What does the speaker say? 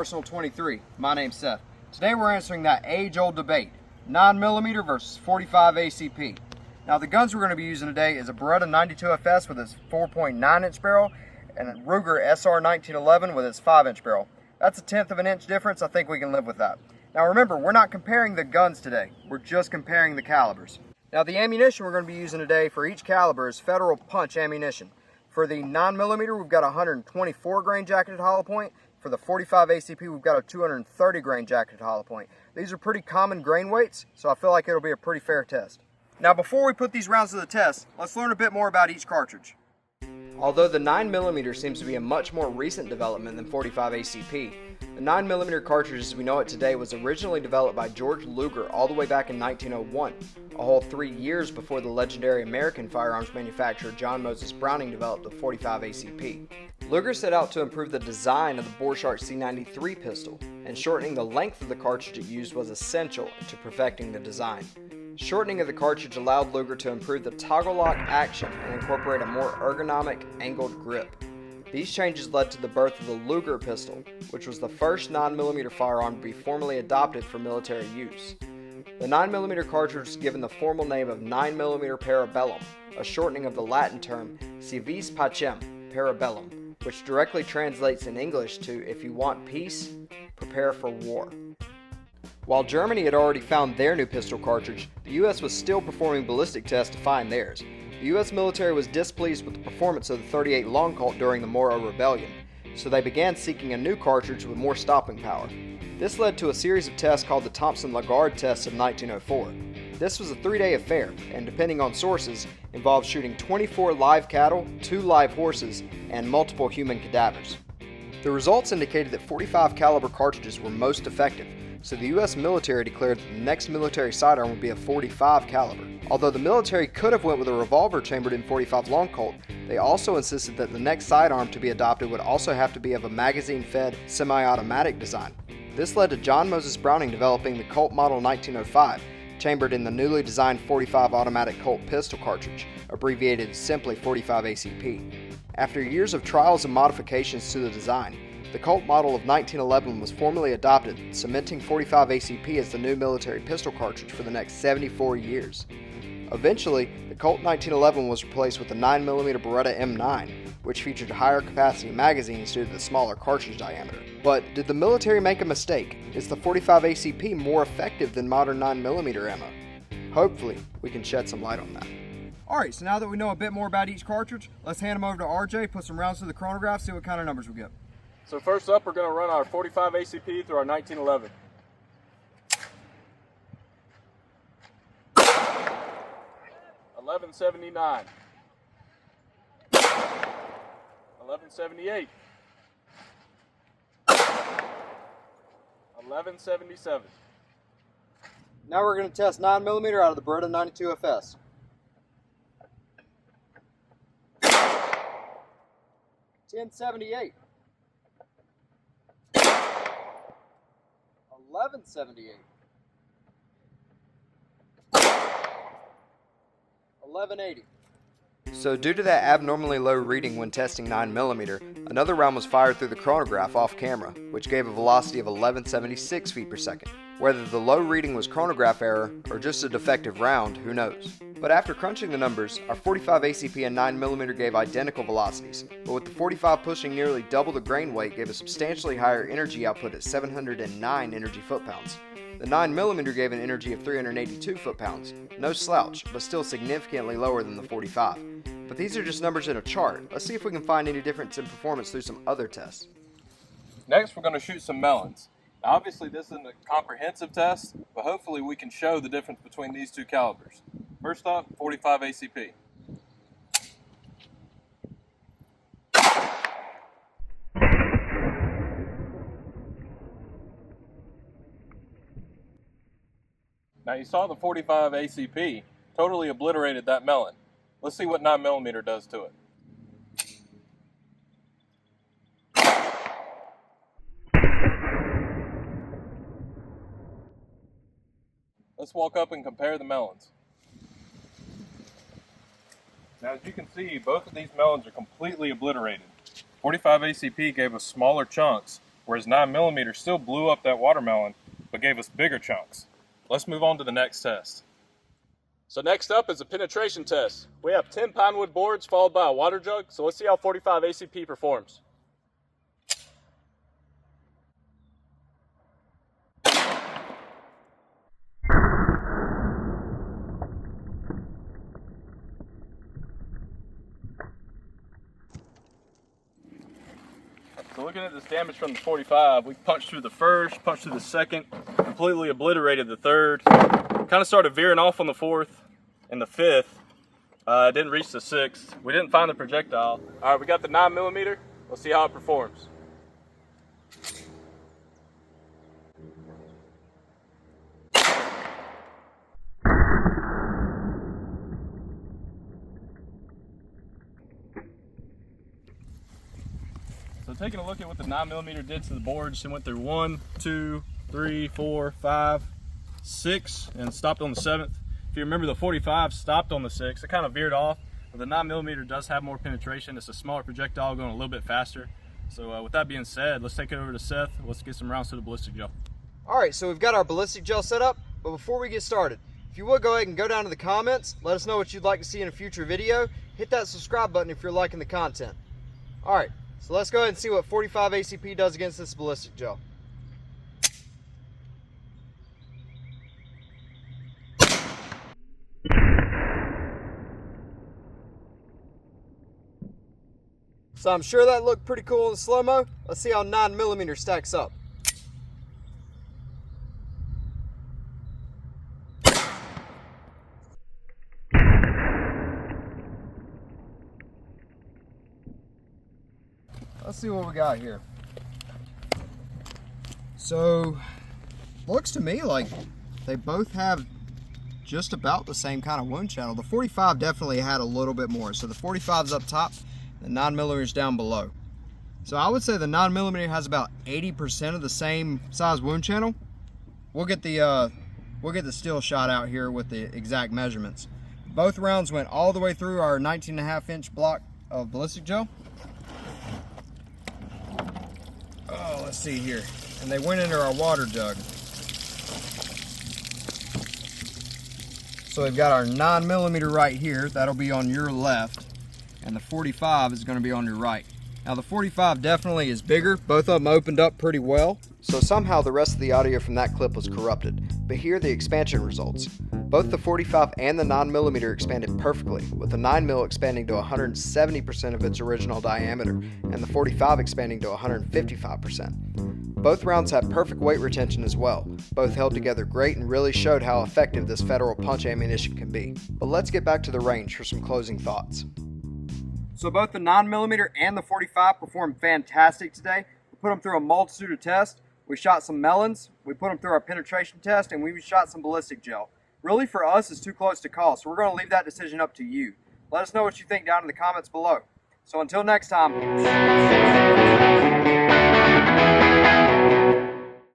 Arsenal 23. My name's Seth. Today we're answering that age-old debate, 9mm versus 45 ACP. Now the guns we're going to be using today is a Beretta 92FS with its 4.9-inch barrel and a Ruger SR 1911 with its 5-inch barrel. That's a 1/10 of an inch difference. I think we can live with that. Now remember, we're not comparing the guns today. We're just comparing the calibers. Now the ammunition we're going to be using today for each caliber is Federal Punch ammunition. For the 9mm, we've got a 124 grain jacketed hollow point. For the 45 ACP, we've got a 230 grain jacketed hollow point. These are pretty common grain weights, so I feel like it'll be a pretty fair test. Now before we put these rounds to the test, let's learn a bit more about each cartridge. Although the 9mm seems to be a much more recent development than 45 ACP, the 9mm cartridge as we know it today was originally developed by George Luger all the way back in 1901, a whole 3 years before the legendary American firearms manufacturer John Moses Browning developed the 45 ACP. Luger set out to improve the design of the Borshardt C93 pistol, and shortening the length of the cartridge it used was essential to perfecting the design. Shortening of the cartridge allowed Luger to improve the toggle lock action and incorporate a more ergonomic, angled grip. These changes led to the birth of the Luger pistol, which was the first 9mm firearm to be formally adopted for military use. The 9mm cartridge was given the formal name of 9mm Parabellum, a shortening of the Latin term Si vis pacem, Parabellum, which directly translates in English to "if you want peace, prepare for war." While Germany had already found their new pistol cartridge, the US was still performing ballistic tests to find theirs. The US military was displeased with the performance of the .38 Long Colt during the Moro Rebellion, so they began seeking a new cartridge with more stopping power. This led to a series of tests called the Thompson Lagard test of 1904. This was a 3-day affair, and depending on sources, involved shooting 24 live cattle, 2 live horses, and multiple human cadavers. The results indicated that .45 caliber cartridges were most effective, so the US military declared that the next military sidearm would be a .45 caliber. Although the military could have went with a revolver chambered in .45 Long Colt, they also insisted that the next sidearm to be adopted would also have to be of a magazine-fed, semi-automatic design. This led to John Moses Browning developing the Colt Model 1905, chambered in the newly designed .45 automatic Colt pistol cartridge, abbreviated simply .45 ACP. After years of trials and modifications to the design, the Colt model of 1911 was formally adopted, cementing .45 ACP as the new military pistol cartridge for the next 74 years. Eventually, the Colt 1911 was replaced with the 9mm Beretta M9, which featured higher capacity magazines due to the smaller cartridge diameter. But did the military make a mistake? Is the .45 ACP more effective than modern 9mm ammo? Hopefully, we can shed some light on that. Alright, so now that we know a bit more about each cartridge, let's hand them over to RJ, put some rounds through the chronograph, see what kind of numbers we get. So first up, we're going to run our .45 ACP through our 1911. $11.79, $11.78, $11.77. Now we're going to test 9mm out of the Beretta 92FS. $10.78. $11.78. $11.80. So due to that abnormally low reading when testing 9mm, another round was fired through the chronograph off camera, which gave a velocity of 1176 feet per second. Whether the low reading was chronograph error or just a defective round, who knows? But after crunching the numbers, our .45 ACP and 9mm gave identical velocities, but with the .45 pushing nearly double the grain weight gave a substantially higher energy output at 709 energy foot-pounds. The 9mm gave an energy of 382 foot-pounds, no slouch, but still significantly lower than the .45. But these are just numbers in a chart. Let's see if we can find any difference in performance through some other tests. Next, we're going to shoot some melons. Now, obviously, this isn't a comprehensive test, but hopefully we can show the difference between these two calibers. First up, .45 ACP. Now you saw the .45 ACP totally obliterated that melon. Let's see what 9mm does to it. Let's walk up and compare the melons. Now as you can see, both of these melons are completely obliterated. .45 ACP gave us smaller chunks, whereas 9mm still blew up that watermelon, but gave us bigger chunks. Let's move on to the next test. So next up is a penetration test. We have 10 pine wood boards followed by a water jug, so let's see how 45 ACP performs. So looking at this damage from the 45, we punched through the first, punched through the second, completely obliterated the third, kind of started veering off on the fourth and the fifth. Didn't reach the sixth. We didn't find the projectile. All right, we got the 9mm. Let's see how it performs. So taking a look at what the 9mm did to the boards, it went through 1, 2, 3, 4, 5, 6, and stopped on the 7th. If you remember, the 45 stopped on the 6th. It kind of veered off, but the 9mm does have more penetration. It's a smaller projectile going a little bit faster. So with that being said, let's take it over to Seth. Let's get some rounds to the ballistic gel. All right, so we've got our ballistic gel set up, but before we get started, if you would go ahead and go down to the comments, let us know what you'd like to see in a future video. Hit that subscribe button if you're liking the content. All right. So let's go ahead and see what 45 ACP does against this ballistic gel. So I'm sure that looked pretty cool in the slow-mo. Let's see how 9mm stacks up. Let's see what we got here. So, looks to me like they both have just about the same kind of wound channel. The 45 definitely had a little bit more. So the 45's up top, the 9mm down below. So I would say the 9mm has about 80% of the same size wound channel. We'll get the steel shot out here with the exact measurements. Both rounds went all the way through our 19.5-inch block of ballistic gel. Oh, let's see here. And they went into our water jug. So we've got our 9mm right here. That'll be on your left. And the 45 is going to be on your right. Now the 45 definitely is bigger. Both of them opened up pretty well. So somehow the rest of the audio from that clip was corrupted. But here are the expansion results. Both the 45 and the 9mm expanded perfectly, with the 9mm expanding to 170% of its original diameter, and the 45 expanding to 155%. Both rounds had perfect weight retention as well. Both held together great and really showed how effective this Federal Punch ammunition can be. But let's get back to the range for some closing thoughts. So both the 9mm and the 45 performed fantastic today. We put them through a multitude of tests. We shot some melons, we put them through our penetration test, and we shot some ballistic gel. Really, for us, it's too close to call, so we're going to leave that decision up to you. Let us know what you think down in the comments below. So until next time.